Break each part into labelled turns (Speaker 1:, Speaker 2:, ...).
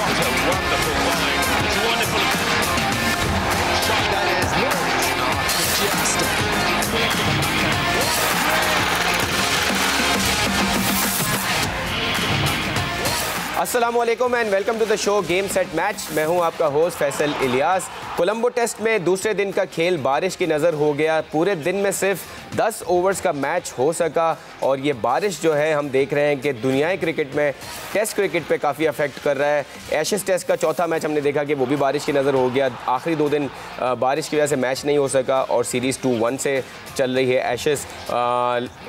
Speaker 1: What a wonderful volley. It's wonderful. Shot that is
Speaker 2: अस्सलामुअलैकुम and welcome to the show game set match. मैं हूं आपका host Faisal Ilyas. Colombo test में दूसरे दिन का खेल बारिश की नज़र हो गया। पूरे दिन में सिर्फ 10 ओवर्स का मैच हो सका और ये बारिश जो है हम देख रहे हैं कि दुनियाई क्रिकेट में टेस्ट क्रिकेट पे काफ़ी अफेक्ट कर रहा है। एशेज़ टेस्ट का चौथा मैच हमने देखा कि वो भी बारिश की नज़र हो गया। आखिरी 2 दिन बारिश की वजह से मैच नहीं हो सका और सीरीज़ 2-1 से चल रही है एशेज़।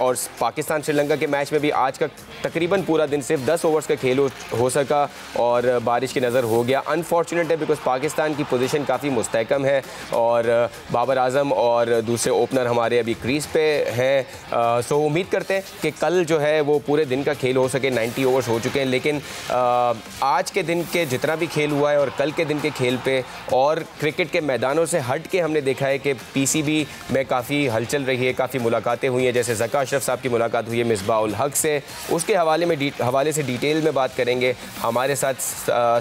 Speaker 2: और पाकिस्तान श्रीलंका के मैच में भी आज का तकरीबन पूरा दिन सिर्फ 10 ओवर्स का खेल हो सका और बारिश की नज़र हो गया। अनफॉर्चुनेट है बिकॉज पाकिस्तान की पोजीशन काफ़ी मुस्तहकम है और बाबर आजम और दूसरे ओपनर हमारे अभी क्रीज पे हैं। सो उम्मीद करते हैं कि कल जो है वो पूरे दिन का खेल हो सके। 90 ओवर्स हो चुके हैं लेकिन आज के दिन के जितना भी खेल हुआ है और कल के दिन के खेल पे और क्रिकेट के मैदानों से हट के हमने देखा है कि पीसीबी में काफ़ी हलचल रही है, काफ़ी मुलाकातें हुई हैं। जैसे ज़का अशरफ साहब की मुलाकात हुई है मिसबाह उल हक से, उसके हवाले से डिटेल में बात करेंगे। हमारे साथ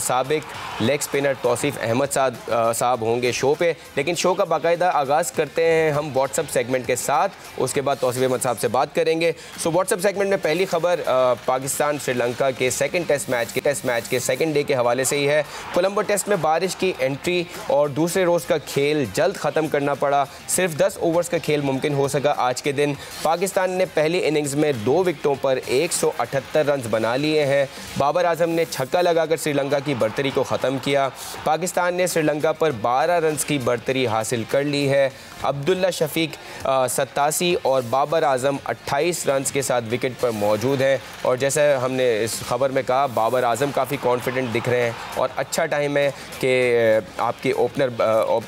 Speaker 2: साबिक लेग स्पिनर तौसीफ़ अहमद साहब होंगे शो पे, लेकिन शो का बाकायदा आगाज़ करते हैं हम व्हाट्सएप सेगमेंट के साथ। उसके बाद तौसीफ़ अहमद साहब से बात करेंगे। सो व्हाट्सएप सेगमेंट में पहली खबर पाकिस्तान श्रीलंका के सेकंड टेस्ट मैच के सेकंड डे के हवाले से ही है। कोलंबो टेस्ट में बारिश की एंट्री और दूसरे रोज़ का खेल जल्द ख़त्म करना पड़ा। सिर्फ 10 ओवर्स का खेल मुमकिन हो सका आज के दिन। पाकिस्तान ने पहली इनिंग्स में 2 विकेटों पर 178 रन बना लिए हैं। बाबर आजम ने छक्का लगाकर श्रीलंका की बर्तरी को ख़त्म किया। पाकिस्तान ने श्रीलंका पर 12 रन की बर्तरी हासिल कर ली है। अब्दुल्ला शफीक 87 और बाबर आजम 28 रन के साथ विकेट पर मौजूद हैं। और जैसे हमने इस खबर में कहा, बाबर आजम काफ़ी कॉन्फिडेंट दिख रहे हैं और अच्छा टाइम है कि आपके ओपनर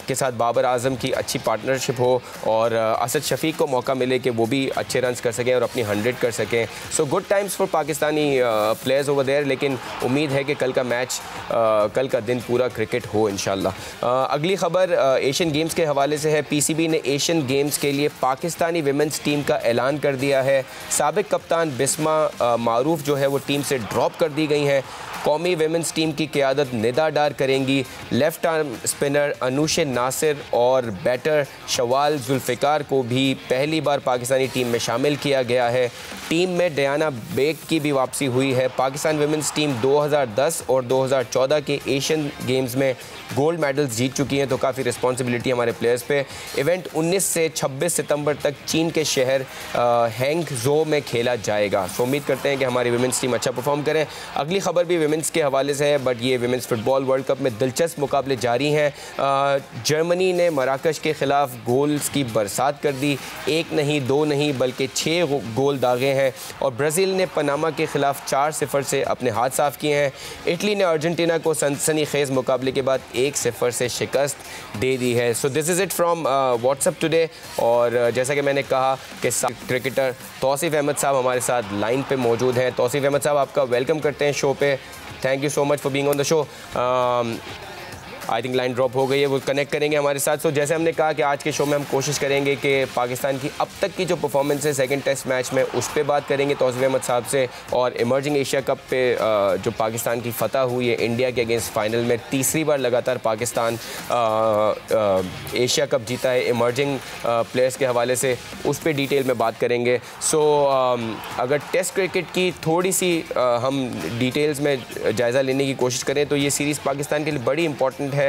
Speaker 2: के साथ बाबर आजम की अच्छी पार्टनरशिप हो और असद शफीक को मौका मिले कि वो भी अच्छे रन कर सकें और अपनी 100 कर सकें। So good times for Pakistani players over there. लेकिन उम्मीद है कि कल का दिन पूरा क्रिकेट हो इंशाल्लाह। अगली खबर एशियन गेम्स के हवाले से है। पीसीबी ने एशियन गेम्स के लिए पाकिस्तानी विमेंस टीम का ऐलान कर दिया है। साबिक कप्तान बिस्मा मारूफ जो है वो टीम से ड्रॉप कर दी गई हैं। कौमी विमेंस टीम की क़यादत निदा डार करेंगी। Left arm spinner Anoosh Nasir और बैटर शवाल जुल्फ़िकार को भी पहली बार पाकिस्तानी टीम में शामिल किया गया है। टीम में डयाना बेग की भी वापसी हुई है। पाकिस्तान विमेंस टीम 2010 और 2014 के एशियन गेम्स में गोल्ड मेडल्स जीत चुकी हैं, तो काफ़ी रिस्पॉन्सिबिलिटी हमारे प्लेयर्स पे। इवेंट 19 से 26 सितंबर तक चीन के शहर हैंगझो में खेला जाएगा। सो उम्मीद करते हैं कि हमारी विमेंस टीम अच्छा परफॉर्म करें। अगली खबर भी विमेंस के हवाले से है, बट ये विमेंस फुटबॉल वर्ल्ड कप में दिलचस्प मुकाबले जारी हैं। जर्मनी ने मराकश के ख़िलाफ़ गोल्स की बरसात कर दी। 1 नहीं 2 नहीं बल्कि 6 गोल दागे हैं। और ब्राज़ील ने पनामा के ख़िलाफ़ 4-0 से अपने हाथ साफ़ किए हैं। इटली ने अर्जेंटीना को सनसनीखेज़ मुकाबले के बाद 1-0 से शिकस्त दे दी है। So this is it from WhatsApp today. और जैसा कि मैंने कहा कि क्रिकेटर तौसीफ़ अहमद साहब हमारे साथ लाइन पे मौजूद हैं। तौसीफ़ अहमद साहब, आपका वेलकम करते हैं शो पे। Thank you so much for being on the show. I think line drop हो गई है, वो कनेक्ट करेंगे हमारे साथ। सो जैसे हमने कहा कि आज के शो में हम कोशिश करेंगे कि पाकिस्तान की अब तक की जो परफॉर्मेंस है सेकंड टेस्ट मैच में उस पर बात करेंगे तौसीफ़ अहमद साहब से। और इमर्जिंग एशिया कप पे जो पाकिस्तान की फ़तह हुई है इंडिया के अगेंस्ट फाइनल में, तीसरी बार लगातार पाकिस्तान एशिया कप जीता है। इमर्जिंग प्लेयर्स के हवाले से उस पर डिटेल में बात करेंगे। सो अगर टेस्ट क्रिकेट की थोड़ी सी हम डिटेल्स में जायज़ा लेने की कोशिश करें तो ये सीरीज़ पाकिस्तान के लिए बड़ी इंपॉर्टेंट है।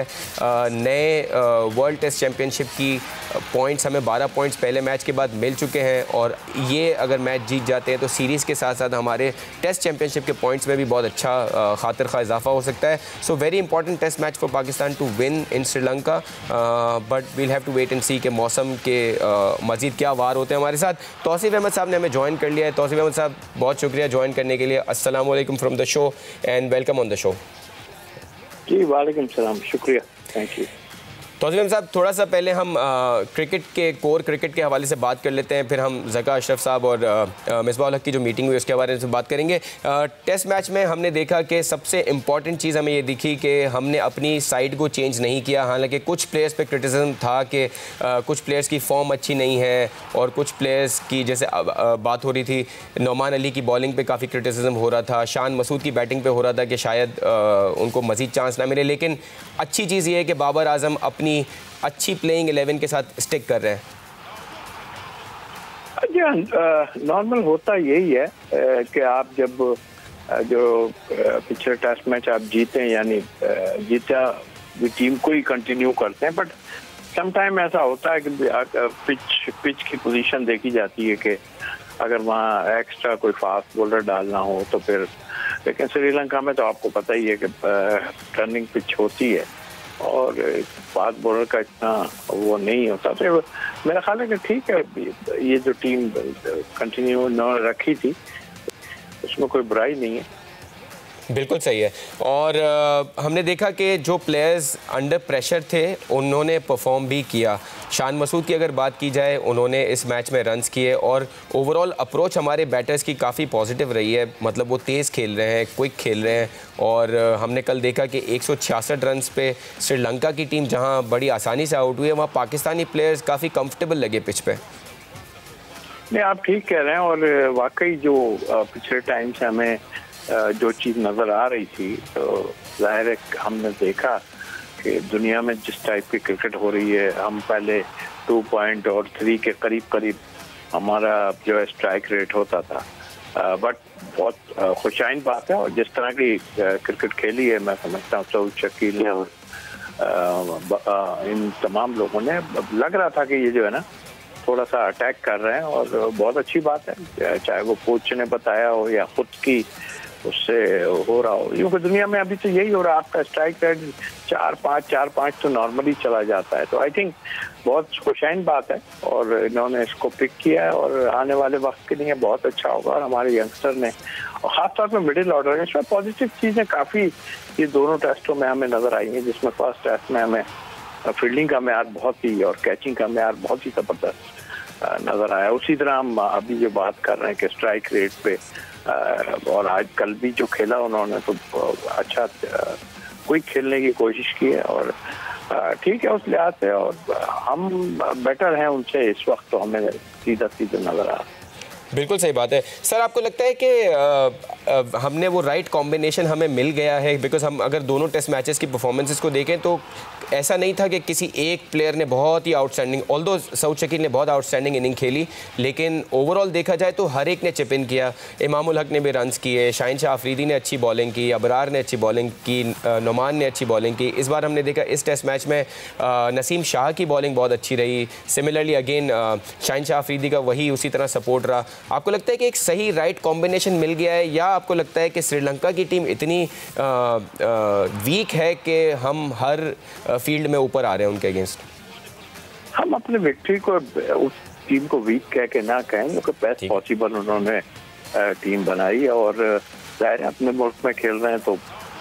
Speaker 2: नए वर्ल्ड टेस्ट चैम्पियनशिप की पॉइंट्स हमें 12 पॉइंट्स पहले मैच के बाद मिल चुके हैं और ये अगर मैच जीत जाते हैं तो सीरीज़ के साथ साथ हमारे टेस्ट चैम्पियनशिप के पॉइंट्स में भी बहुत अच्छा खातिर खा इजाफा हो सकता है। So very important test match for Pakistan to win in Sri Lanka, but we'll have to wait and see के मौसम के मज़ीद क्या वार होते हैं। हमारे साथ तौसीफ़ अहमद साहब ने हमें ज्वाइन कर लिया है। तौसीफ़ अहमद साहब, बहुत शुक्रिया ज्वाइन करने के लिए। अस्सलाम वालेकुम from the show and welcome on the show.
Speaker 3: जी वालेकुम सलाम, शुक्रिया, थैंक यू।
Speaker 2: तौसीफ साहब, थोड़ा सा पहले हम क्रिकेट के कोर क्रिकेट के हवाले से बात कर लेते हैं, फिर हम ज़का अशरफ साहब और मिसबाह उल हक की जो मीटिंग हुई उसके बारे में बात करेंगे। टेस्ट मैच में हमने देखा कि सबसे इम्पॉर्टेंट चीज़ हमें ये दिखी कि हमने अपनी साइड को चेंज नहीं किया। हालांकि कुछ प्लेयर्स पे क्रिटिसिज्म था कि कुछ प्लेयर्स की फॉर्म अच्छी नहीं है और कुछ प्लेयर्स की, जैसे बात हो रही थी नोमान अली की बॉलिंग पे काफ़ी क्रिटिसिज्म हो रहा था, शान मसूद की बैटिंग पे हो रहा था कि शायद उनको मज़ीद चांस ना मिले। लेकिन अच्छी चीज़ ये है कि बाबर आजम अपनी अच्छी प्लेइंग 11 के साथ स्टिक कर रहे हैं।
Speaker 3: नॉर्मल होता यही है कि आप जब जो पिछले टेस्ट मैच आप जीते हैं, यानी जीता टीम को ही कंटिन्यू करते हैं, बट सम टाइम ऐसा होता है कि पिच की पोजीशन देखी जाती है कि अगर वहाँ एक्स्ट्रा कोई फास्ट बॉलर डालना हो तो फिर, लेकिन श्रीलंका में तो आपको पता ही है कि टर्निंग पिच होती है और फास्ट बॉलर का इतना वो नहीं होता। तो मेरा ख्याल है कि ठीक है, ये जो टीम कंटिन्यू न रखी थी उसमें कोई बुराई नहीं है।
Speaker 2: बिल्कुल सही है। और हमने देखा कि जो प्लेयर्स अंडर प्रेशर थे उन्होंने परफॉर्म भी किया। शान मसूद की अगर बात की जाए, उन्होंने इस मैच में रन्स किए और ओवरऑल अप्रोच हमारे बैटर्स की काफ़ी पॉजिटिव रही है। मतलब वो तेज़ खेल रहे हैं, क्विक खेल रहे हैं और हमने कल देखा कि 166 रन्स पे श्रीलंका की टीम जहां बड़ी आसानी से आउट हुई है, वहाँ पाकिस्तानी प्लेयर्स काफ़ी कंफर्टेबल लगे पिच पे।
Speaker 3: नहीं, आप ठीक कह रहे हैं और वाकई जो पिछले टाइम से हमें जो चीज़ नज़र आ रही थी, तो जाहिर है हमने देखा कि दुनिया में जिस टाइप की क्रिकेट हो रही है, हम पहले 2.3 के करीब हमारा जो है स्ट्राइक रेट होता था, बट बहुत खुशाइन बात है। और जिस तरह की क्रिकेट खेली है, मैं समझता हूँ सऊद शकील ने और इन तमाम लोगों ने, लग रहा था कि ये जो है ना थोड़ा सा अटैक कर रहे हैं और बहुत अच्छी बात है, चाहे वो कोच ने बताया हो या खुद की उससे हो रहा हो, क्योंकि दुनिया में अभी तो यही हो रहा है, आपका स्ट्राइक रेट 4-5 तो नॉर्मली चला जाता है। तो आई थिंक बहुत खुशाइन बात है और इन्होंने इसको पिक किया है और आने वाले वक्त के लिए बहुत अच्छा होगा। और हमारे यंगस्टर ने, और खासतौर पर मिडिल ऑर्डर, इसमें पॉजिटिव चीज़ें काफ़ी ये दोनों टेस्टों में हमें नज़र आई हैं, जिसमें फर्स्ट टेस्ट में हमें फील्डिंग का म्यार बहुत ही और कैचिंग का म्यार बहुत ही ज़बरदस्त नज़र आया। उसी तरह हम अभी जो बात कर रहे हैं कि स्ट्राइक रेट पे, और आज कल भी जो खेला उन्होंने तो अच्छा क्विक खेलने की कोशिश की है और ठीक है उस लिहाज से, और हम बेटर हैं उनसे इस वक्त, तो हमें सीधा नज़र आ रहा है।
Speaker 2: बिल्कुल सही बात है। सर, आपको लगता है कि हमने वो राइट कॉम्बिनेशन हमें मिल गया है? बिकॉज हम अगर दोनों टेस्ट मैचेस की परफॉर्मेंसेस को देखें तो ऐसा नहीं था कि किसी एक प्लेयर ने बहुत ही आउटस्टैंडिंग, ऑल्दो सऊद शकील ने बहुत आउटस्टैंडिंग इनिंग खेली, लेकिन ओवरऑल देखा जाए तो हर एक ने चिप इन किया। इमाम उल हक ने भी रन्स किए, शाहीन शाह अफरीदी ने अच्छी बॉलिंग की, अबरार ने अच्छी बॉलिंग की, नोमान ने अच्छी बॉलिंग की। इस बार हमने देखा इस टेस्ट मैच में नसीम शाह की बॉलिंग बहुत अच्छी रही। सिमिलरली अगेन शाहीन शाह अफरीदी का वही उसी तरह सपोर्ट रहा। आपको लगता है कि एक सही राइट कॉम्बिनेशन मिल गया है, या आपको लगता है कि श्रीलंका की टीम इतनी वीक है कि हम हर फील्ड में ऊपर आ रहे हैं उनके अगेंस्ट?
Speaker 3: हम अपने विक्ट्री को उस टीम को वीक कह के ना कहें, क्योंकि बेस्ट पॉसिबल उन्होंने टीम बनाई और जाहिर है अपने मुल्क में खेल रहे हैं तो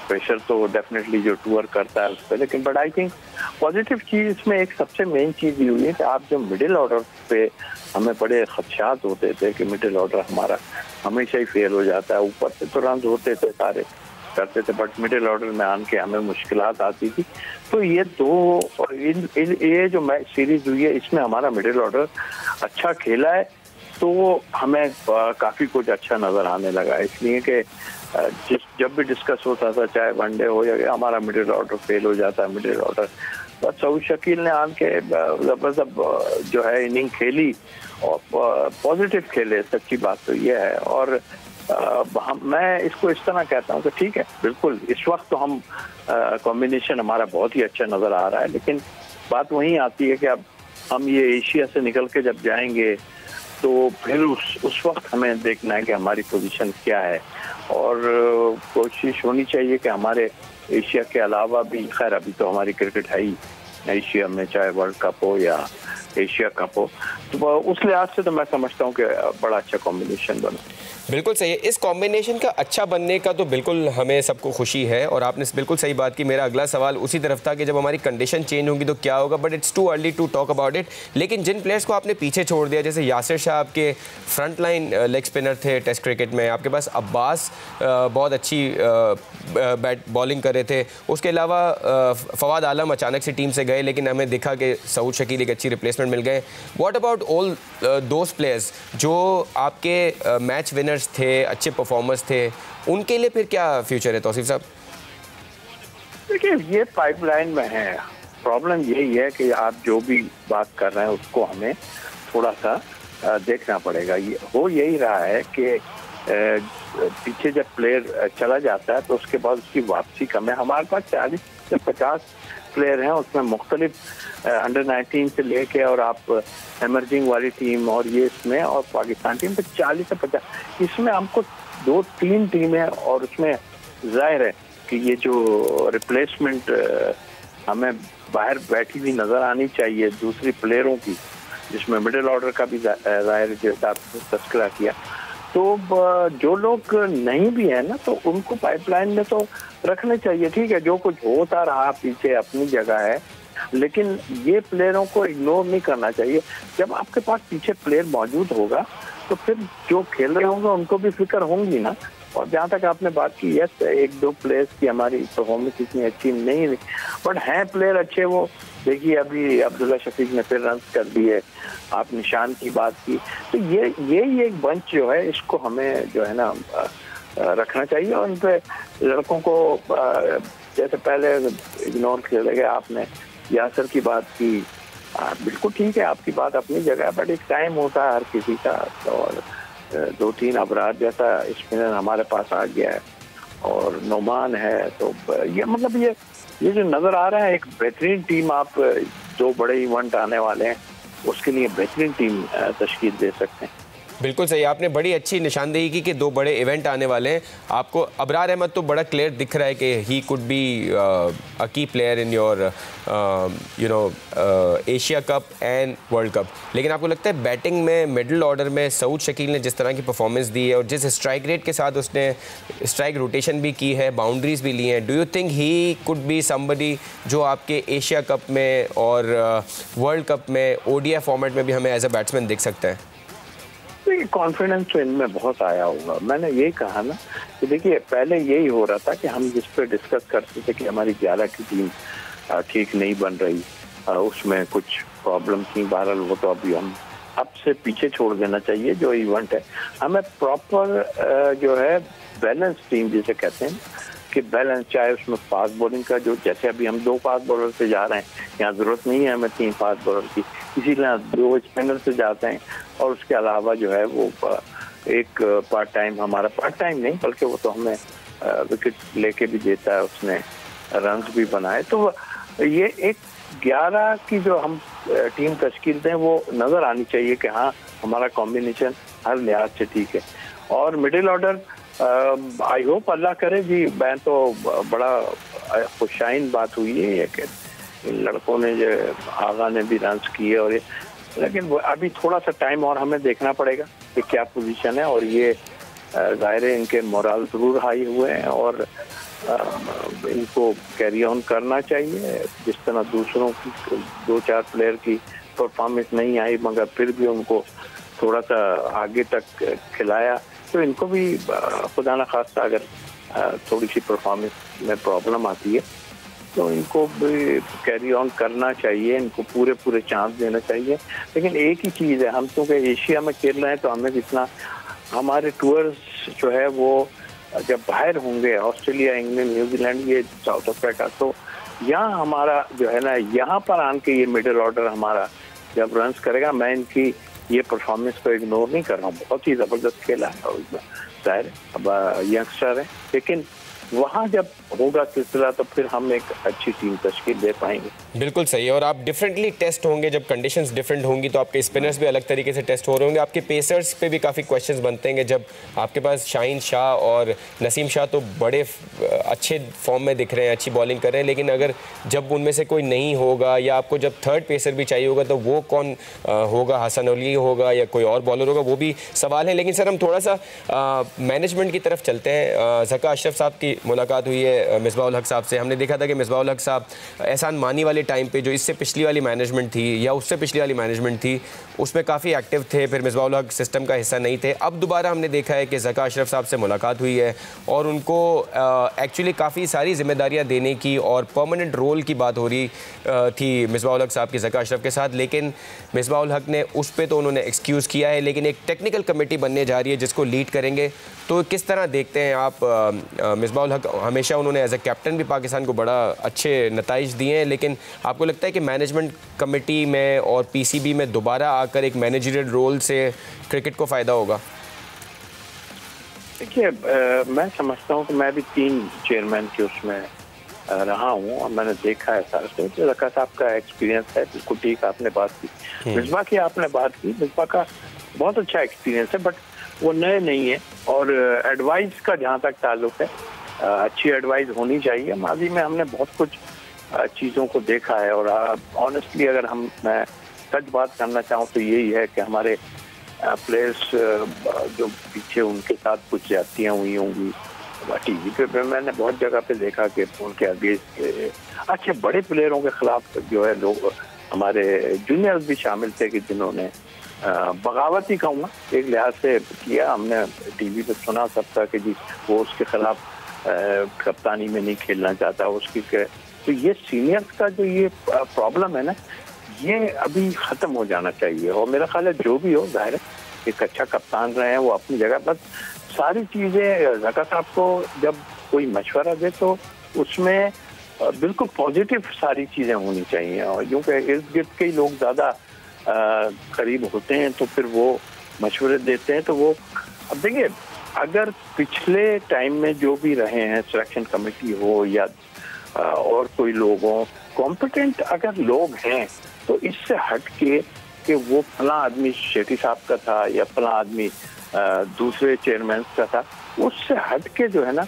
Speaker 3: प्रेशर तो डेफिनेटली जो टूर करता है उस पर, लेकिन बट आई थिंक पॉजिटिव चीज़ इसमें एक सबसे मेन चीज़ ये हुई है कि आप जो मिडिल ऑर्डर पे हमें बड़े खदशात होते थे कि मिडिल ऑर्डर हमारा हमेशा ही फेल हो जाता है, ऊपर से तो रन होते थे सारे करते थे, बट मिडिल ऑर्डर में आन के हमें मुश्किलात आती थी। तो ये दो ये जो मैच सीरीज हुई है इसमें हमारा मिडिल ऑर्डर अच्छा खेला है, तो हमें काफ़ी कुछ अच्छा नज़र आने लगा। इसलिए कि जब भी डिस्कस होता था, चाहे वनडे हो या हमारा मिडिल ऑर्डर फेल हो जाता है, मिडिल ऑर्डर, बस सऊद शकील ने आन के जबरदस्त जो है इनिंग खेली और पॉजिटिव खेले, सच्ची बात तो ये है। और मैं इसको इस तरह कहता हूँ कि ठीक है, बिल्कुल इस वक्त तो हम कॉम्बिनेशन हमारा बहुत ही अच्छा नज़र आ रहा है, लेकिन बात वहीं आती है कि अब हम ये एशिया से निकल के जब जाएंगे तो फिर उस वक्त हमें देखना है कि हमारी पोजीशन क्या है, और कोशिश होनी चाहिए कि हमारे एशिया के अलावा भी, खैर अभी तो हमारी क्रिकेट है ही एशिया में, चाहे वर्ल्ड कप हो या एशिया कप हो, तो उस लिहाज से तो मैं समझता हूँ कि बड़ा अच्छा कॉम्बिनेशन बना।
Speaker 2: बिल्कुल सही है। इस कॉम्बिनेशन का अच्छा बनने का तो बिल्कुल हमें सबको खुशी है और आपने बिल्कुल सही बात की। मेरा अगला सवाल उसी तरफ था कि जब हमारी कंडीशन चेंज होंगी तो क्या होगा, but it's too early to talk about it. लेकिन जिन प्लेयर्स को आपने पीछे छोड़ दिया, जैसे यासिर शाह आपके फ्रंट लाइन लेग स्पिनर थे टेस्ट क्रिकेट में, आपके पास अब्बास बहुत अच्छी बॉलिंग कर रहे थे, उसके अलावा फवाद आलम अचानक से टीम से गए लेकिन हमें दिखा कि सऊद शकील एक अच्छी रिप्लेसमेंट मिल गए। What about all those players जो आपके मैच विनर्स थे, अच्छे परफॉर्मर्स थे, उनके लिए फिर क्या फ्यूचर है तौसीफ साहब?
Speaker 3: देखिए ये पाइपलाइन में है। प्रॉब्लम यही है कि आप जो भी बात कर रहे हैं उसको हमें थोड़ा सा देखना पड़ेगा। हो यही रहा है कि पीछे जब प्लेयर चला जाता है तो उसके बाद उसकी वापसी कम है। हमारे पास 40 से 50 प्लेयर हैं, उसमें मुख्तलिफ अंडर 19 से लेके और आप एमर्जिंग वाली टीम और ये इसमें और पाकिस्तान टीम पे 40 से 50, इसमें हमको 2-3 टीमें और उसमें जाहिर है कि ये जो रिप्लेसमेंट हमें बाहर बैठी हुई नजर आनी चाहिए दूसरी प्लेयरों की, जिसमें मिडिल ऑर्डर का भी जाहिर जैसा आपने तस्करा किया। तो जो लोग नहीं भी है ना तो उनको पाइपलाइन में तो रखने चाहिए। ठीक है, जो कुछ होता रहा पीछे अपनी जगह है, लेकिन ये प्लेयरों को इग्नोर नहीं करना चाहिए। जब आपके पास पीछे प्लेयर मौजूद होगा तो फिर जो खेल रहे होंगे उनको भी फिक्र होंगी ना। और जहाँ तक आपने बात की, यस 1-2 प्लेयर्स की हमारी परफॉर्मेंस इतनी अच्छी नहीं, बट हैं प्लेयर अच्छे। वो देखिए अभी अब्दुल्ला शफीक ने फिर रन कर दिए, आप निशान की बात की, तो ये एक बंच जो है इसको हमें जो है ना रखना चाहिए। और उन पे लड़कों को जैसे पहले इग्नोर खेले गए, आपने यासर की बात की, बिल्कुल ठीक है आपकी बात अपनी जगह, बट एक टाइम होता है हर किसी का। और 2-3 अबरार जैसा स्पिनर हमारे पास आ गया है और नोमान है, तो ये मतलब ये जो नजर आ रहा है एक बेहतरीन टीम, आप 2 बड़े इवेंट आने वाले हैं उसके लिए बेहतरीन टीम तश्कील दे सकते हैं।
Speaker 2: बिल्कुल सही, आपने बड़ी अच्छी निशानदेही की कि 2 बड़े इवेंट आने वाले हैं। आपको अबरार अहमद तो बड़ा क्लियर दिख रहा है कि ही कुड बी अ की player in your Asia cup and world cup. लेकिन आपको लगता है बैटिंग में मिडिल ऑर्डर में सऊद शकील ने जिस तरह की परफॉर्मेंस दी है और जिस स्ट्राइक रेट के साथ उसने स्ट्राइक रोटेशन भी की है, बाउंड्रीज भी ली हैं, do you think he could be somebody जो आपके एशिया कप में और वर्ल्ड कप में ODI फॉर्मेट में भी हमें एज अ बैट्समैन दिख सकता है?
Speaker 3: कॉन्फिडेंस तो इनमें बहुत आया होगा। मैंने यही कहा ना कि देखिए पहले यही हो रहा था कि हम जिस पे डिस्कस करते थे कि हमारी 11 की टीम ठीक नहीं बन रही, उसमें कुछ प्रॉब्लम थी। बहरहाल वो तो अभी हम अब से पीछे छोड़ देना चाहिए। जो इवेंट है हमें प्रॉपर जो है बैलेंस टीम जिसे कहते हैं कि बैलेंस, चाहे उसमें फास्ट बॉलिंग का जो, जैसे अभी हम 2 फास्ट बॉलर से जा रहे हैं, यहाँ जरूरत नहीं है हमें 3 फास्ट बॉलर की, इसीलिए 2 स्पिनर से जाते हैं। और उसके अलावा जो है वो एक पार्ट टाइम, हमारा पार्ट टाइम नहीं बल्कि वो तो हमें विकेट लेके भी देता है, उसने रन्स भी बनाए। तो ये एक 11 की जो हम टीम तश्कील दें वो नजर आनी चाहिए कि हाँ हमारा कॉम्बिनेशन हर लिहाज से ठीक है। और मिडिल ऑर्डर आई होप अल्लाह करे जी, मैं तो बड़ा खुशाइन बात हुई है ये कि लड़कों ने जो आगा ने भी रन्स किए और ये, लेकिन अभी थोड़ा सा टाइम और हमें देखना पड़ेगा कि क्या पोजीशन है। और ये जाहिर है इनके मोरल जरूर हाई हुए हैं और इनको कैरी ऑन करना चाहिए। जिस तरह दूसरों की 2-4 प्लेयर की परफॉर्मेंस नहीं आई मगर फिर भी उनको थोड़ा सा आगे तक खिलाया, तो इनको भी खुदा न खास्ता अगर थोड़ी सी परफॉर्मेंस में प्रॉब्लम आती है तो इनको भी कैरी ऑन करना चाहिए, इनको पूरे चांस देना चाहिए। लेकिन एक ही चीज़ है, हम तो एशिया में खेल रहे हैं तो हमें इतना, हमारे टूर्स जो है वो जब बाहर होंगे, ऑस्ट्रेलिया, इंग्लैंड, न्यूजीलैंड, ये साउथ अफ्रीका, तो यहाँ हमारा जो है ना, यहाँ पर आन के ये मिडिल ऑर्डर हमारा जब रन्स करेगा, मैं इनकी ये परफॉर्मेंस को इग्नोर नहीं कर रहा हूँ, बहुत ही ज़बरदस्त खेला है और जाहिर अब यंगस्टर है, लेकिन वहाँ जब होगा सिलसिला तो फिर हम एक अच्छी टीम तश्कील दे पाएंगे।
Speaker 2: बिल्कुल सही है, और आप डिफरेंटली टेस्ट होंगे जब कंडीशंस डिफरेंट होंगी, तो आपके स्पिनर्स भी अलग तरीके से टेस्ट हो रहे होंगे, आपके पेसर्स पे भी काफ़ी क्वेश्चंस बनते हैं। जब आपके पास शाहीन शाह और नसीम शाह तो बड़े अच्छे फॉर्म में दिख रहे हैं, अच्छी बॉलिंग कर रहे हैं, लेकिन अगर जब उनमें से कोई नहीं होगा या आपको जब थर्ड पेसर भी चाहिए होगा तो वो कौन होगा, हसन अली होगा या कोई और बॉलर होगा, वो भी सवाल है। लेकिन सर हम थोड़ा सा मैनेजमेंट की तरफ चलते हैं। ज़का अशरफ साहब की मुलाकात हुई है मिसबाह उल हक साहब से। हमने देखा था कि मिसबाह उल हक साहब एहसान मानी वाले टाइम पे, जो इससे पिछली वाली मैनेजमेंट थी या उससे पिछली वाली मैनेजमेंट थी, उसमें काफ़ी एक्टिव थे, फिर मिसबाह उल हक सिस्टम का हिस्सा नहीं थे। अब दोबारा हमने देखा है कि ज़का अशरफ साहब से मुलाकात हुई है और उनको एक्चुअली काफ़ी सारी जिम्मेदारियाँ देने की और परमानेंट रोल की बात हो रही थी मिसबाह उल हक साहब की ज़का अशरफ के साथ, लेकिन मिसबाह उल हक ने उस पर तो उन्होंने एक्सक्यूज़ किया है। लेकिन एक टेक्निकल कमेटी बनने जा रही है जिसको लीड करेंगे, तो किस तरह देखते हैं आप मिसबाह उल हक? हमेशा उन्होंने एज ए कैप्टन भी पाकिस्तान को बड़ा अच्छे नताइज दिए हैं, लेकिन आपको लगता है कि मैनेजमेंट कमेटी में और पीसीबी में दोबारा आकर एक मैनेजरियल रोल से क्रिकेट को फ़ायदा होगा?
Speaker 3: देखिए, मैं समझता हूँ कि मैं भी 3 चेयरमैन के उसमें रहा हूँ और मैंने देखा है सारा कुछ। ज़का साहब का एक्सपीरियंस है, बिल्कुल ठीक आपने बात की। मिसबाह की आपने बात की, मिसबाह का बहुत अच्छा एक्सपीरियंस है, बट वो नए नहीं है। और एडवाइस का जहाँ तक ताल्लुक है, अच्छी एडवाइस होनी चाहिए। माजी में हमने बहुत कुछ चीज़ों को देखा है और ऑनेस्टली अगर मैं सच बात करना चाहूँ तो यही है कि हमारे प्लेयर्स जो पीछे उनके साथ कुछ ज्यादतियाँ हुई होंगी। टीवी पे मैंने बहुत जगह पे देखा कि उनके अगेंस्ट अच्छे बड़े प्लेयरों के खिलाफ जो है लोग, हमारे जूनियर्स भी शामिल थे कि जिन्होंने बगावत ही कहूँगा एक लिहाज से किया। हमने टीवी पे सुना सबका कि जी वो उसके खिलाफ कप्तानी में नहीं खेलना चाहता उसकी। तो ये सीनियर्स का जो ये प्रॉब्लम है ना, ये अभी ख़त्म हो जाना चाहिए। और मेरा ख्याल है जो भी हो, जाहिर है एक अच्छा कप्तान रहे हैं वो अपनी जगह, बस सारी चीज़ें ज़का साहब को जब कोई मशवरा दे तो उसमें बिल्कुल पॉजिटिव सारी चीज़ें होनी चाहिए। और यूँ कि इर्द गिर्द के लोग ज़्यादा करीब होते हैं तो फिर वो मशवरे देते हैं। तो वो अब देखिए, अगर पिछले टाइम में जो भी रहे हैं, सिलेक्शन कमेटी हो या और कोई लोग हों, कॉम्पिटेंट अगर लोग हैं, तो इससे हट के कि वो फला आदमी शेट्टी साहब का था या फला आदमी दूसरे चेयरमैन का था, उससे हट के जो है ना,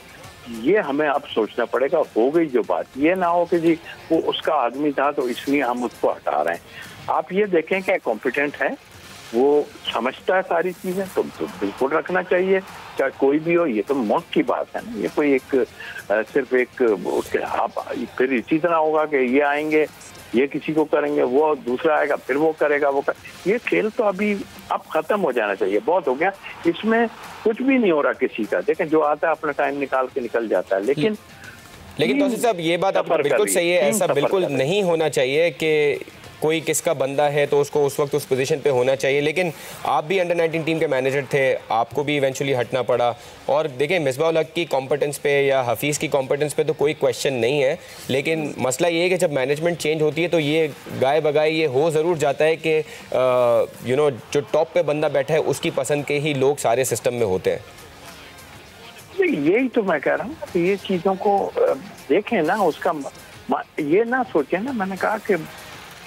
Speaker 3: ये हमें अब सोचना पड़ेगा। हो गई जो बात, ये ना हो कि जी वो उसका आदमी था तो इसलिए हम उसको हटा रहे हैं। आप ये देखें कि कॉम्पिटेंट है, वो समझता है सारी चीज़ें, तो बिल्कुल रखना चाहिए, चाहे कोई भी हो। ये तो मौत की बात है ना, ये कोई एक सिर्फ एक उसके आप फिर इसी तरह होगा कि ये आएंगे, ये किसी को करेंगे, वो दूसरा आएगा, फिर वो करेगा, ये खेल तो अभी अब खत्म हो जाना चाहिए। बहुत हो गया, इसमें कुछ भी नहीं हो रहा किसी का। देखें, जो आता है अपना टाइम निकाल के निकल जाता है। लेकिन
Speaker 2: तौसीफ साहब, ये बात आपको बिल्कुल सही है, ऐसा बिल्कुल नहीं होना चाहिए कि कोई किसका बंदा है तो उसको उस वक्त उस पोजीशन पे होना चाहिए। लेकिन आप भी अंडर 19 टीम के मैनेजर थे, आपको भी इवेंचुअली हटना पड़ा। और देखिए, मिसबाह उल हक की कॉम्पिटेंस पे या हफीज़ की कॉम्पिटेंस पे तो कोई क्वेश्चन नहीं है, लेकिन मसला ये है कि जब मैनेजमेंट चेंज होती है तो ये गाय बगाए ये हो ज़रूर जाता है कि जो टॉप पे बंदा बैठा है उसकी पसंद के ही लोग सारे सिस्टम में होते हैं।
Speaker 3: यही तो मैं कह रहा हूँ कि ये चीज़ों को देखें ना, उसका ये ना सोचें ना। मैंने कहा कि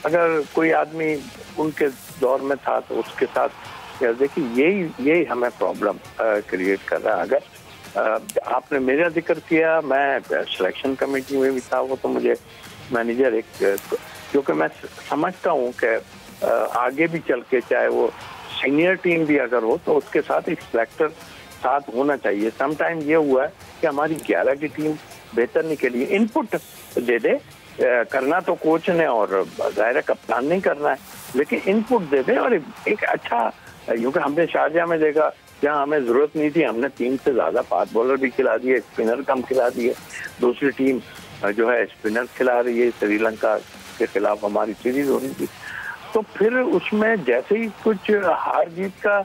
Speaker 3: अगर कोई आदमी उनके दौर में था तो उसके साथ यार देखिए, यही हमें प्रॉब्लम क्रिएट कर रहा है। अगर आपने मेरा जिक्र किया, मैं सिलेक्शन कमेटी में भी था, वो तो मुझे मैनेजर एक, क्योंकि मैं समझता हूँ कि आगे भी चल के चाहे वो सीनियर टीम भी अगर हो तो उसके साथ एक सिलेक्टर साथ होना चाहिए। समटाइम ये हुआ है कि हमारी 11 की टीम बेहतर निकली, इनपुट दे दे, करना तो कोच ने और जाहिर कप्तान नहीं करना है, लेकिन इनपुट दे दे। और एक अच्छा, क्योंकि हमने शारजाह में देखा जहाँ हमें जरूरत नहीं थी, हमने 3 से ज्यादा फास्ट बॉलर भी खिला दिए, स्पिनर कम खिला दिए। दूसरी टीम जो है स्पिनर खिला रही है, श्रीलंका के खिलाफ हमारी सीरीज होनी थी। तो फिर उसमें जैसे ही कुछ हार जीत का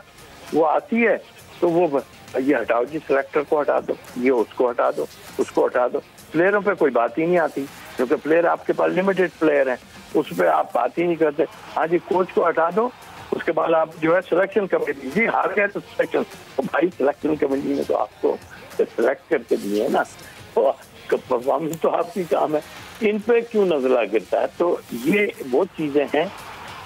Speaker 3: वो आती है तो वो ये हटाओ जी, सिलेक्टर को हटा दो, ये उसको हटा दो, उसको हटा दो। प्लेयरों पे कोई बात ही नहीं आती, क्योंकि प्लेयर आपके पास लिमिटेड प्लेयर हैं, उस पर आप बात ही नहीं करते। हाँ जी, कोच को हटा दो, उसके बाद आप जो है सिलेक्शन कमेटी, जी हार गए तो सिलेक्शन, तो भाई सिलेक्शन कमेटी ने तो आपको सिलेक्ट करके दिए ना। परफॉर्मेंस तो आपकी काम है, इन पे क्यों नजला गिरता है? तो ये वो चीजें हैं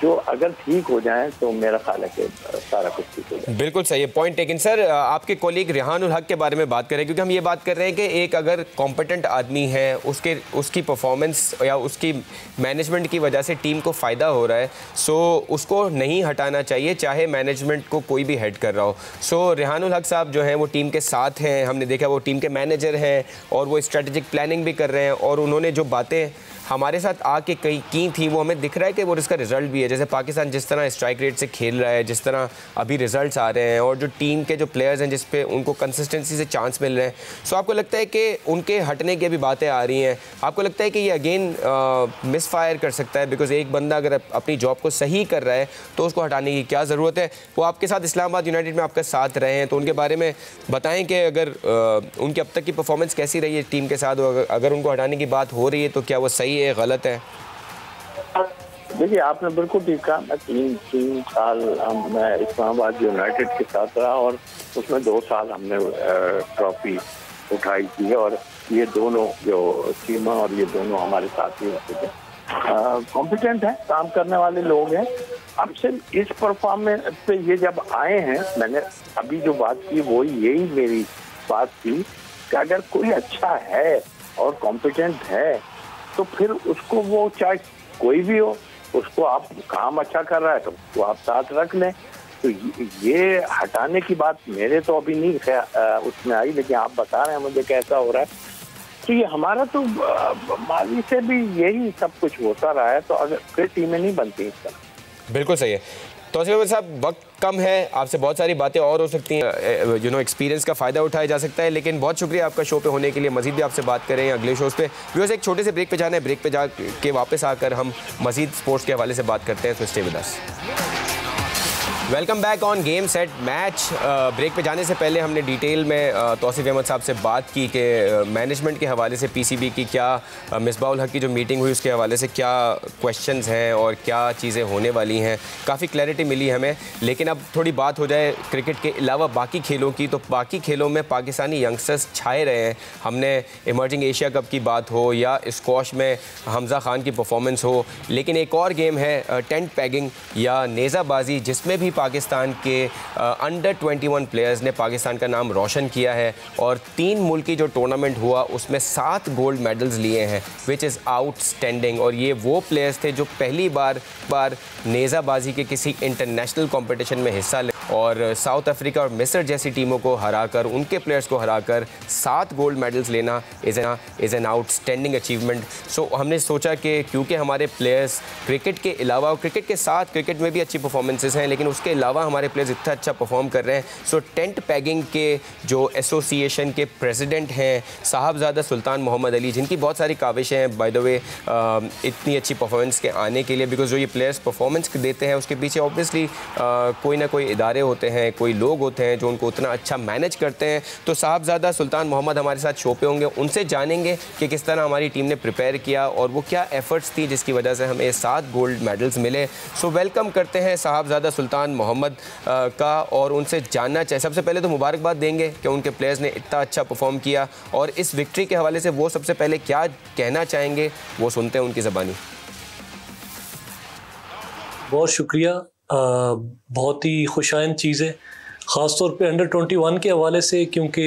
Speaker 3: जो अगर ठीक हो जाए तो मेरा ख्याल है कि सारा कुछ ठीक हो जाए।
Speaker 2: बिल्कुल सही है, पॉइंट टेकन सर। आपके कोलीग रेहानुल हक के बारे में बात करें, क्योंकि हम ये बात कर रहे हैं कि एक अगर कॉम्पिटेंट आदमी है, उसकी परफॉर्मेंस या उसकी मैनेजमेंट की वजह से टीम को फ़ायदा हो रहा है, सो उसको नहीं हटाना चाहिए, चाहे मैनेजमेंट को कोई भी हेड कर रहा हो। सो रेहानुल हक साहब जो हैं वो टीम के साथ हैं, हमने देखा वो टीम के मैनेजर हैं और वो स्ट्रेटेजिक प्लानिंग भी कर रहे हैं, और उन्होंने जो बातें हमारे साथ आके कई की थी वो हमें दिख रहा है कि वो इसका रिजल्ट भी है। जैसे पाकिस्तान जिस तरह स्ट्राइक रेट से खेल रहा है, जिस तरह अभी रिजल्ट्स आ रहे हैं, और जो टीम के जो प्लेयर्स हैं जिस पे उनको कंसिस्टेंसी से चांस मिल रहे हैं, सो आपको लगता है कि उनके हटने की भी बातें आ रही हैं? आपको लगता है कि ये अगेन मिस फायर कर सकता है? बिकॉज एक बंदा अगर अपनी जॉब को सही कर रहा है तो उसको हटाने की क्या ज़रूरत है? वो आपके साथ इस्लामाबाद यूनाइटेड में आपके साथ रहे हैं, तो उनके बारे में बताएं कि अगर उनकी अब तक की परफॉर्मेंस कैसी रही है टीम के साथ, अगर उनको हटाने की बात हो रही है तो क्या वो सही है, गलत है?
Speaker 3: देखिए, आपने बिल्कुल ठीक कहा। मैं तीन साल मैं इस्लामाबाद यूनाइटेड के साथ रहा और उसमें 2 साल हमने ट्रॉफी उठाई थी, और ये दोनों जो चीमा और ये दोनों हमारे साथी होते थे, कॉम्पिटेंट हैं, काम करने वाले लोग हैं। अब सिर्फ इस परफॉर्मेंस पे ये जब आए हैं, मैंने अभी जो बात की वो यही मेरी बात थी कि अगर कोई अच्छा है और कॉम्पिटेंट है तो फिर उसको, वो चाहे कोई भी हो, उसको आप काम अच्छा कर रहा है तो उसको आप साथ रख लें। तो ये हटाने की बात मेरे तो अभी नहीं उसमें आई, लेकिन आप बता रहे हैं मुझे कैसा हो रहा है। तो ये हमारा तो माली से भी यही सब कुछ होता रहा है, तो अगर फिर टीमें नहीं बनती इस तरह।
Speaker 2: बिल्कुल सही है। तौसीफ अहमद साहब, वक्त कम है, आपसे बहुत सारी बातें और हो सकती हैं, एक्सपीरियंस का फ़ायदा उठाया जा सकता है, लेकिन बहुत शुक्रिया आपका शो पे होने के लिए। मज़ीद भी आपसे बात करें अगले शोज़ पे। व्यूअर्स, एक छोटे से ब्रेक पे जाना है, ब्रेक पे जा के वापस आकर हम मज़ीद स्पोर्ट्स के हवाले से बात करते हैं, तो stay with us. Welcome back on game set match. Break पे जाने से पहले हमने डिटेल में तौसीफ अहमद साहब से बात की कि मैनेजमेंट के हवाले से पीसीबी की क्या, मिसबाउल हक की जो मीटिंग हुई उसके हवाले से क्या क्वेश्चंस हैं और क्या चीज़ें होने वाली हैं। काफ़ी क्लैरिटी मिली हमें। लेकिन अब थोड़ी बात हो जाए क्रिकेट के अलावा बाकी खेलों की, तो बाकी खेलों में पाकिस्तानी यंगस्टर्स छाए रहे हैं। हमने इमर्जिंग एशिया कप की बात हो या स्क्वॉश में हमज़ा खान की परफॉर्मेंस हो, लेकिन एक और गेम है टेंट पैगिंग या नेज़ाबाजी, जिसमें भी पाकिस्तान के अंडर 21 प्लेयर्स ने पाकिस्तान का नाम रोशन किया है, और 3 मुल्की जो टूर्नामेंट हुआ उसमें 7 गोल्ड मेडल्स लिए हैं, विच इज़ आउटस्टैंडिंग। और ये वो प्लेयर्स थे जो पहली बार नेज़ाबाजी के किसी इंटरनेशनल कंपटीशन में हिस्सा ले, और साउथ अफ्रीका और मिस्र जैसी टीमों को हराकर, उनके प्लेयर्स को हराकर 7 गोल्ड मेडल्स लेना इज़ एन आउटस्टैंडिंग अचीवमेंट। सो हमने सोचा कि क्योंकि हमारे प्लेयर्स क्रिकेट के अलावा, क्रिकेट के साथ, क्रिकेट में भी अच्छी परफॉर्मेंसेस हैं, लेकिन उसके अलावा हमारे प्लेयर्स इतना अच्छा परफॉर्म कर रहे हैं, सो टेंट पैगिंग के जो एसोसिएशन के प्रेसिडेंट हैं साहबजादा सुल्तान मोहम्मद अली, जिनकी बहुत सारी काविशें हैं बाय द वे इतनी अच्छी परफॉर्मेंस के आने के लिए, बिकॉज जो ये प्लेयर्स परफॉर्मेंस देते हैं उसके पीछे ऑब्वियसली कोई ना कोई इदारे होते हैं, कोई लोग होते हैं जो उनको उतना अच्छा मैनेज करते हैं। तो साहबजादा सुल्तान मोहम्मद हमारे साथ शो पे होंगे, उनसे जानेंगे कि किस तरह हमारी टीम ने प्रिपेयर किया और वो क्या एफर्ट्स थी जिसकी वजह से हमें 7 गोल्ड मेडल्स मिले। सो वेलकम करते हैं साहबजादा सुल्तान मोहम्मद का, और उनसे जानना चाहिए, सबसे पहले तो मुबारकबाद देंगे कि उनके प्लेयर्स ने इतना अच्छा परफॉर्म किया, और इस विक्ट्री के हवाले से वो सबसे पहले क्या कहना चाहेंगे वो सुनते हैं उनकी ज़बानी।
Speaker 4: बहुत शुक्रिया, बहुत ही खुशाइन चीज़ है, ख़ास तौर पे अंडर 21 के हवाले से, क्योंकि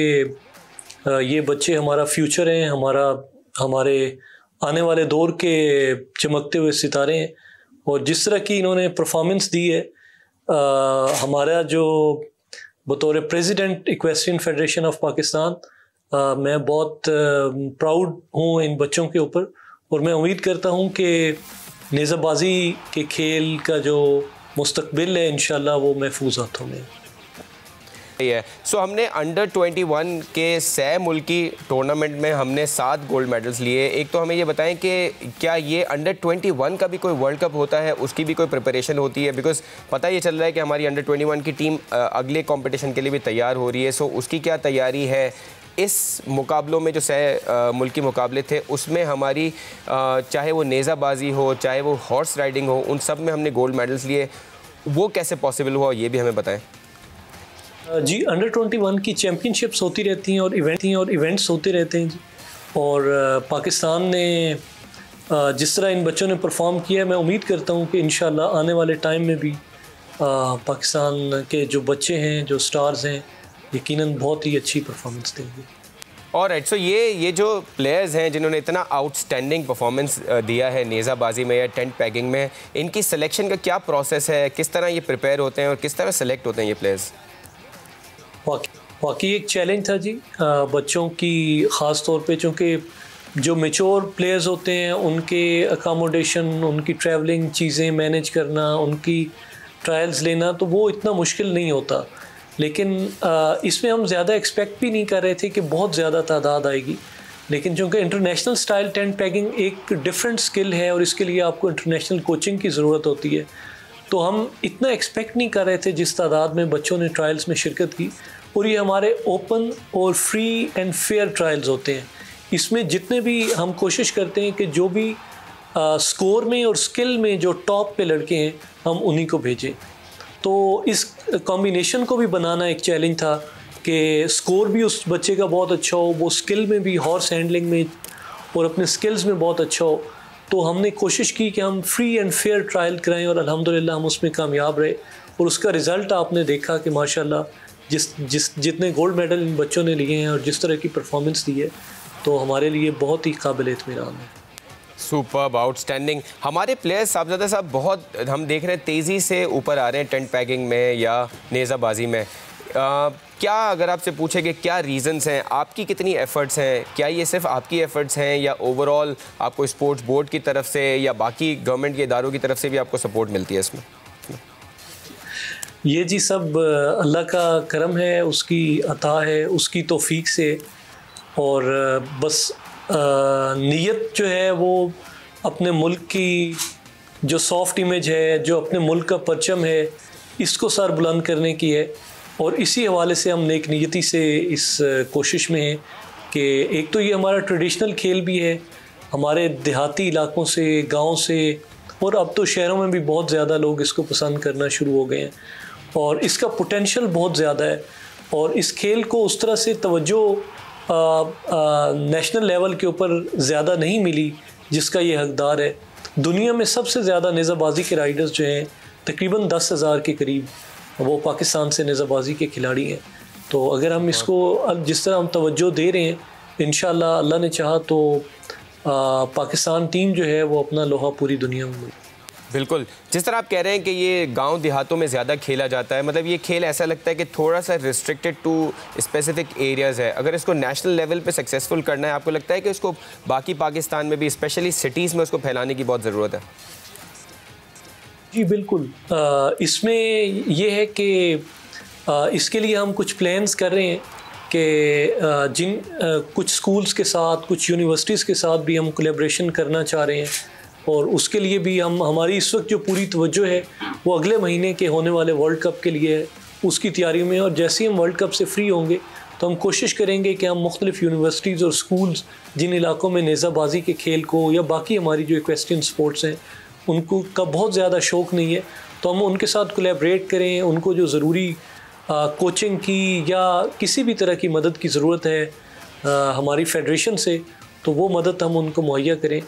Speaker 4: ये बच्चे हमारा फ्यूचर हैं, हमारे आने वाले दौर के चमकते हुए सितारे हैं, और जिस तरह की इन्होंने परफॉर्मेंस दी है, हमारा जो बतौर president equestrian federation of Pakistan, मैं बहुत प्राउड हूँ इन बच्चों के ऊपर, और मैं उम्मीद करता हूँ कि नेज़ाबाजी के खेल का जो मुस्तकबिल है इंशाल्लाह वो महफूज हाथों में
Speaker 2: है। सो हमने अंडर 21 के 6 मुल्की टूर्नामेंट में हमने 7 गोल्ड मेडल्स लिए। एक तो हमें ये बताएं कि क्या ये अंडर 21 का भी कोई वर्ल्ड कप होता है, उसकी भी कोई प्रिपरेशन होती है? बिकॉज पता ये चल रहा है कि हमारी अंडर 21 की टीम अगले कंपटीशन के लिए भी तैयार हो रही है। सो उसकी क्या तैयारी है? इस मुकाबलों में जो 6 मुल्की मुकाबले थे उसमें हमारी चाहे वो नेज़ाबाजी हो, चाहे वो हॉर्स राइडिंग हो, उन सब में हमने गोल्ड मेडल्स लिए। वो कैसे पॉसिबल हुआ ये भी हमें बताएं।
Speaker 4: जी, अंडर 21 की चैम्पियनशिप्स होती रहती हैं और इवेंट्स होते रहते हैं जी, और पाकिस्तान ने जिस तरह इन बच्चों ने परफॉर्म किया, मैं उम्मीद करता हूँ कि इंशाल्लाह आने वाले टाइम में भी पाकिस्तान के जो बच्चे हैं, जो स्टार्स हैं, यकीनन बहुत ही अच्छी परफॉर्मेंस देंगे।
Speaker 2: और सो ये जो प्लेयर्स हैं जिन्होंने इतना आउटस्टैंडिंग परफॉर्मेंस दिया है नेज़ाबाजी में या टेंट पैगिंग में, इनकी सिलेक्शन का क्या प्रोसेस है, किस तरह ये प्रिपेयर होते हैं और किस तरह सेलेक्ट होते हैं ये प्लेयर्स?
Speaker 4: वाकई एक चैलेंज था जी बच्चों की, ख़ास तौर पे चूँकि जो मेच्योर प्लेयर्स होते हैं उनके अकोमोडेशन, उनकी ट्रैवलिंग चीज़ें मैनेज करना, उनकी ट्रायल्स लेना, तो वो इतना मुश्किल नहीं होता। लेकिन इसमें हम ज़्यादा एक्सपेक्ट भी नहीं कर रहे थे कि बहुत ज़्यादा तादाद आएगी, लेकिन चूँकि इंटरनेशनल स्टाइल टेंट पैगिंग एक डिफरेंट स्किल है और इसके लिए आपको इंटरनेशनल कोचिंग की ज़रूरत होती है, तो हम इतना एक्सपेक्ट नहीं कर रहे थे जिस तादाद में बच्चों ने ट्रायल्स में शिरकत की। और ये हमारे ओपन और फ्री एंड फेयर ट्रायल्स होते हैं। इसमें जितने भी हम कोशिश करते हैं कि जो भी स्कोर में और स्किल में जो टॉप पे लड़के हैं हम उन्हीं को भेजें। तो इस कॉम्बिनेशन को भी बनाना एक चैलेंज था कि स्कोर भी उस बच्चे का बहुत अच्छा हो, वो स्किल में भी, हॉर्स हैंडलिंग में और अपने स्किल्स में बहुत अच्छा हो। तो हमने कोशिश की कि हम फ्री एंड फेयर ट्रायल कराएं और अल्हम्दुलिल्लाह हम उसमें कामयाब रहे। और उसका रिज़ल्ट आपने देखा कि माशाल्लाह जितने गोल्ड मेडल इन बच्चों ने लिए हैं और जिस तरह की परफॉर्मेंस दी है, तो हमारे लिए बहुत ही काबिल इत्मीनान है।
Speaker 2: Superb, outstanding. हमारे प्लेयर्स साहबजादा साहब बहुत हम देख रहे हैं तेज़ी से ऊपर आ रहे हैं टेंट पैगिंग में या नेज़ाबाजी में। क्या अगर आपसे पूछे कि क्या रीज़न्स हैं, आपकी कितनी एफ़र्ट्स हैं, क्या ये सिर्फ आपकी एफ़र्ट्स हैं या ओवरऑल आपको स्पोर्ट्स बोर्ड की तरफ से या बाकी गवर्नमेंट के इदारों की तरफ से भी आपको सपोर्ट मिलती है इसमें?
Speaker 4: ये जी सब अल्लाह का करम है, उसकी अता है, उसकी तौफीक से। और बस नीयत जो है वो अपने मुल्क की जो सॉफ्ट इमेज है, जो अपने मुल्क का परचम है, इसको सर बुलंद करने की है। और इसी हवाले से हम नेक नीयती से इस कोशिश में हैं कि एक तो ये हमारा ट्रेडिशनल खेल भी है, हमारे देहाती इलाकों से, गांव से, और अब तो शहरों में भी बहुत ज़्यादा लोग इसको पसंद करना शुरू हो गए हैं और इसका पोटेंशियल बहुत ज़्यादा है। और इस खेल को उस तरह से तवज्जो नेशनल लेवल के ऊपर ज़्यादा नहीं मिली जिसका ये हकदार है। दुनिया में सबसे ज़्यादा नेज़ाबाजी के राइडर्स जो हैं तकरीबन 10,000 के करीब, वो पाकिस्तान से नेज़ाबाजी के खिलाड़ी हैं। तो अगर हम इसको जिस तरह हम तवज्जो दे रहे हैं, इंशाअल्लाह अल्लाह ने चाहा तो पाकिस्तान टीम जो है वो अपना लोहा पूरी दुनिया में मिले।
Speaker 2: बिल्कुल, जिस तरह आप कह रहे हैं कि ये गांव देहातों में ज़्यादा खेला जाता है, मतलब ये खेल ऐसा लगता है कि थोड़ा सा रिस्ट्रिक्टेड टू स्पेसिफिक एरियाज़ है। अगर इसको नेशनल लेवल पे सक्सेसफुल करना है, आपको लगता है कि उसको बाकी पाकिस्तान में भी, स्पेशली सिटीज़ में, उसको फैलाने की बहुत ज़रूरत है?
Speaker 4: जी बिल्कुल, इसमें ये है कि इसके लिए हम कुछ प्लान्स कर रहे हैं कि कुछ स्कूल्स के साथ, कुछ यूनिवर्सिटीज़ के साथ भी हम कोलैबोरेशन करना चाह रहे हैं। और उसके लिए भी हमारी इस वक्त जो पूरी तवज्जो है वो अगले महीने के होने वाले वर्ल्ड कप के लिए है, उसकी तैयारी में। और जैसे ही हम वर्ल्ड कप से फ्री होंगे तो हम कोशिश करेंगे कि हम मुख्तलिफ़ यूनिवर्सिटीज़ और स्कूल्स जिन इलाकों में नेज़ाबाजी के खेल को या बाकी हमारी जो इक्वेस्ट्रियन स्पोर्ट्स हैं उनको का बहुत ज़्यादा शौक़ नहीं है, तो हम उनके साथ कोलैबोरेट करें। उनको जो ज़रूरी कोचिंग की या किसी भी तरह की मदद की ज़रूरत है हमारी फेडरेशन से, तो वो मदद हम उनको मुहैया करें,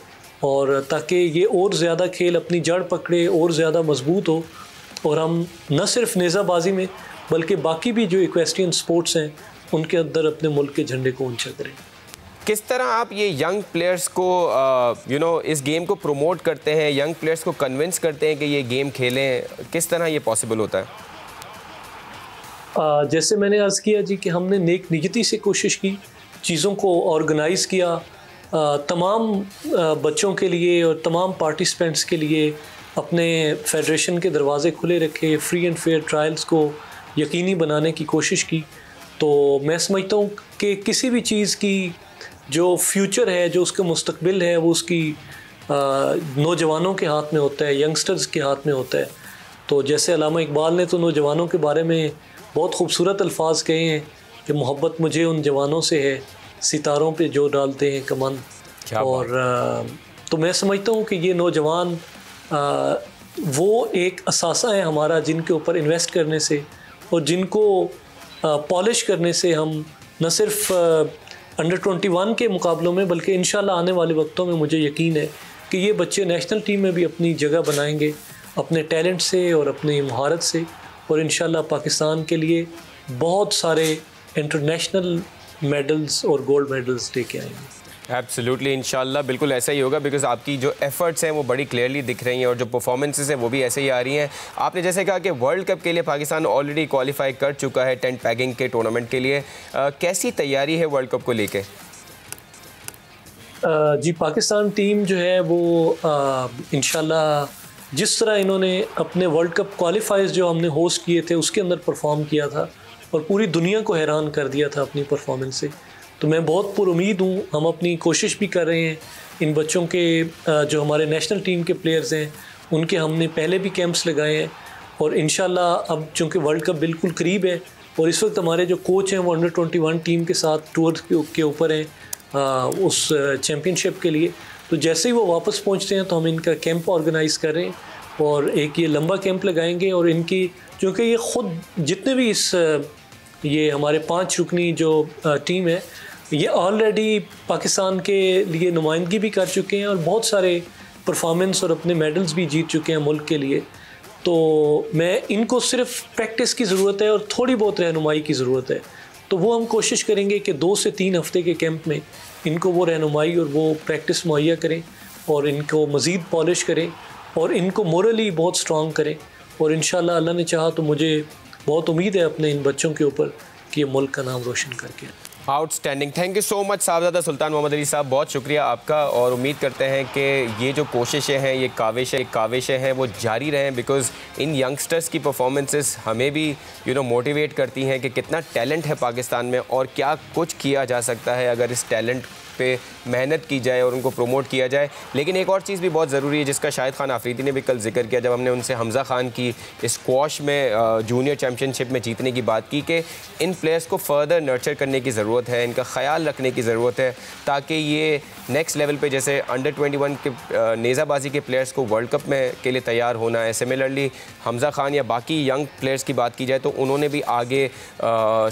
Speaker 4: और ताकि ये और ज़्यादा खेल अपनी जड़ पकड़े और ज़्यादा मजबूत हो, और हम न सिर्फ नेज़ाबाजी में बल्कि बाकी भी जो इक्वेस्ट्रियन स्पोर्ट्स हैं उनके अंदर अपने मुल्क के झंडे को ऊंचा करें।
Speaker 2: किस तरह आप ये यंग प्लेयर्स को इस गेम को प्रमोट करते हैं, यंग प्लेयर्स को कन्विंस करते हैं कि ये गेम खेलें, किस तरह ये पॉसिबल होता है?
Speaker 4: जैसे मैंने अर्ज़ किया जी कि हमने नेक नियती से कोशिश की, चीज़ों को ऑर्गेनाइज़ किया, तमाम बच्चों के लिए और तमाम पार्टिसिपेंट्स के लिए अपने फेडरेशन के दरवाज़े खुले रखे, फ्री एंड फेयर ट्रायल्स को यकीनी बनाने की कोशिश की। तो मैं समझता हूँ कि किसी भी चीज़ की जो फ्यूचर है, जो उसका मुस्तकबिल है, वो उसकी नौजवानों के हाथ में होता है, यंगस्टर्स के हाथ में होता है। तो जैसे अल्लामा इकबाल ने तो नौजवानों के बारे में बहुत खूबसूरत अल्फाज कहे हैं कि मोहब्बत मुझे उन जवानों से है, सितारों पे जो डालते हैं कमन। और तो मैं समझता हूँ कि ये नौजवान वो एक असासा है हमारा, जिनके ऊपर इन्वेस्ट करने से और जिनको पॉलिश करने से हम न सिर्फ अंडर 21 के मुकाबलों में, बल्कि इंशाल्लाह आने वाले वक्तों में मुझे यकीन है कि ये बच्चे नेशनल टीम में भी अपनी जगह बनाएंगे अपने टैलेंट से और अपनी महारत से, और इंशाल्लाह पाकिस्तान के लिए बहुत सारे इंटरनेशनल मेडल्स और गोल्ड मेडल्स लेके आएंगे।
Speaker 2: एब्सोल्युटली, इंशाल्लाह बिल्कुल ऐसा ही होगा, बिकॉज आपकी जो एफर्ट्स हैं वो बड़ी क्लियरली दिख रही हैं और जो परफॉर्मेंसेस हैं वो भी ऐसे ही आ रही हैं। आपने जैसे कहा कि वर्ल्ड कप के लिए पाकिस्तान ऑलरेडी क्वालिफाई कर चुका है टेंट पैगिंग के टूर्नामेंट के लिए, कैसी तैयारी है वर्ल्ड कप को लेके?
Speaker 4: जी, पाकिस्तान टीम जो है वो इंशाल्लाह जिस तरह इन्होंने अपने वर्ल्ड कप क्वालिफाइज जो हमने होस्ट किए थे उसके अंदर परफॉर्म किया था और पूरी दुनिया को हैरान कर दिया था अपनी परफॉर्मेंस से, तो मैं बहुत पुरुमीद हूँ। हम अपनी कोशिश भी कर रहे हैं, इन बच्चों के जो हमारे नेशनल टीम के प्लेयर्स हैं उनके हमने पहले भी कैंप्स लगाए हैं, और इंशाल्लाह अब चूँकि वर्ल्ड कप बिल्कुल करीब है और इस वक्त हमारे जो कोच हैं वो अंडर 21 टीम के साथ टूर के ऊपर हैं उस चैम्पियनशिप के लिए, तो जैसे ही वो वापस पहुँचते हैं तो हम इनका कैंप ऑर्गेनाइज़ कर रहे हैं और एक ये लंबा कैंप लगाएंगे। और इनकी क्योंकि ये ख़ुद जितने भी ये हमारे 5 रुकनी जो टीम है ये ऑलरेडी पाकिस्तान के लिए नुमाइंदगी भी कर चुके हैं और बहुत सारे परफॉर्मेंस और अपने मेडल्स भी जीत चुके हैं मुल्क के लिए, तो मैं इनको सिर्फ प्रैक्टिस की ज़रूरत है और थोड़ी बहुत रहनुमाई की ज़रूरत है, तो वो हम कोशिश करेंगे कि 2 से 3 हफ्ते के कैंप में इनको वो रहनुमाई और वो प्रैक्टिस मुहैया करें और इनको मज़ीद पॉलिश करें और इनको मोरली बहुत स्ट्रॉन्ग करें, और इंशाल्लाह अल्लाह ने चाहा तो मुझे बहुत उम्मीद है अपने इन बच्चों के ऊपर कि ये मुल्क का नाम रोशन करके।
Speaker 2: Outstanding, thank you so much साहबजादा सुल्तान मोहम्मद अली साहब, बहुत शुक्रिया आपका, और उम्मीद करते हैं कि ये जो कोशिशें हैं, ये काविशें हैं वो जारी रहें, बिकॉज़ इन यंगस्टर्स की परफॉर्मेंसेस हमें भी मोटिवेट करती हैं कि कितना टैलेंट है पाकिस्तान में और क्या कुछ किया जा सकता है अगर इस टैलेंट पे मेहनत की जाए और उनको प्रमोट किया जाए। लेकिन एक और चीज़ भी बहुत ज़रूरी है जिसका शाहिद खान आफरीदी ने भी कल जिक्र किया जब हमने उनसे हमज़ा खान की स्क्वॉश में जूनियर चैम्पियनशिप में जीतने की बात की, कि इन प्लेयर्स को फर्दर नर्चर करने की ज़रूरत है, इनका ख्याल रखने की ज़रूरत है ताकि ये नेक्स्ट लेवल पे जैसे अंडर 21 के नेज़ाबाजी के प्लेयर्स को वर्ल्ड कप में के लिए तैयार होना है, सिमिलरली हमज़ा खान या बाकी यंग प्लेयर्स की बात की जाए तो उन्होंने भी आगे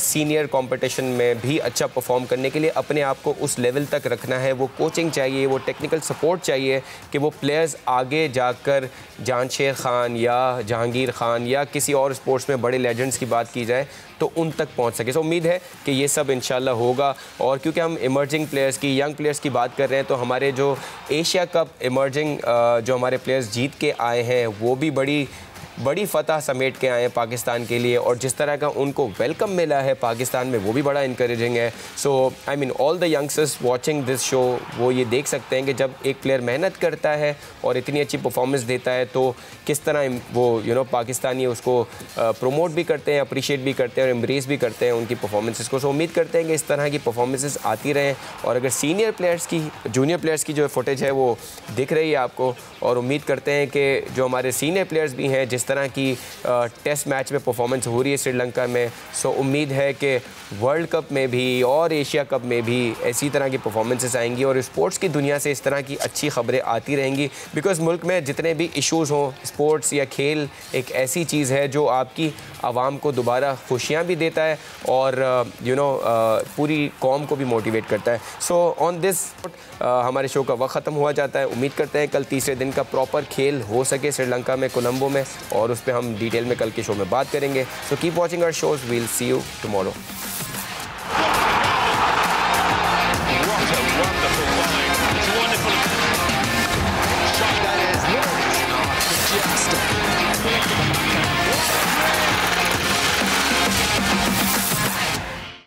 Speaker 2: सीनियर कंपटीशन में भी अच्छा परफॉर्म करने के लिए अपने आप को उस लेवल तक रखना है। वो कोचिंग चाहिए, वो टेक्निकल सपोर्ट चाहिए कि वो प्लेयर्स आगे जाकर जानशेर खान या जहांगीर खान या किसी और स्पोर्ट्स में बड़े लेजेंड्स की बात की जाए तो उन तक पहुंच सके। सो उम्मीद है कि ये सब इंशाल्लाह होगा। और क्योंकि हम इमर्जिंग प्लेयर्स की, यंग प्लेयर्स की बात कर रहे हैं, तो हमारे जो एशिया कप इमर्जिंग जो हमारे प्लेयर्स जीत के आए हैं वो भी बड़ी फ़तह समेट के आए हैं पाकिस्तान के लिए, और जिस तरह का उनको वेलकम मिला है पाकिस्तान में वो भी बड़ा इनकरेजिंग है। So I mean all the youngsters watching this show वो ये देख सकते हैं कि जब एक प्लेयर मेहनत करता है और इतनी अच्छी परफॉर्मेंस देता है तो किस तरह वो पाकिस्तानी उसको प्रमोट भी करते हैं, अप्रिशिएट भी करते हैं और एम्ब्रेस भी करते हैं उनकी परफॉर्मेंसेस को। सो उम्मीद करते हैं कि इस तरह की परफॉर्मेंसेस आती रहें, और अगर सीनियर प्लेयर्स की, जूनियर प्लेयर्स की जो फुटेज है वो दिख रही है आपको, और उम्मीद करते हैं कि जो हमारे सीनियर प्लेयर्स भी हैं जिस तरह की टेस्ट मैच में परफॉर्मेंस हो रही है श्रीलंका में, सो उम्मीद है कि वर्ल्ड कप में भी और एशिया कप में भी ऐसी तरह की परफॉर्मेंसेस आएंगी और स्पोर्ट्स की दुनिया से इस तरह की अच्छी खबरें आती रहेंगी। बिकॉज़ मुल्क में जितने भी इश्यूज़ हों, स्पोर्ट्स या खेल एक ऐसी चीज़ है जो आपकी आवाम को दोबारा खुशियाँ भी देता है और पूरी कौम को भी मोटिवेट करता है। सो ऑन दिस हमारे शो का वक्त ख़त्म हुआ जाता है। उम्मीद करते हैं कल तीसरे दिन का प्रॉपर खेल हो सके श्रीलंका में, कोलंबो में, और उस पर हम डिटेल में कल के शो में बात करेंगे। So keep watching our shows, we'll see you tomorrow.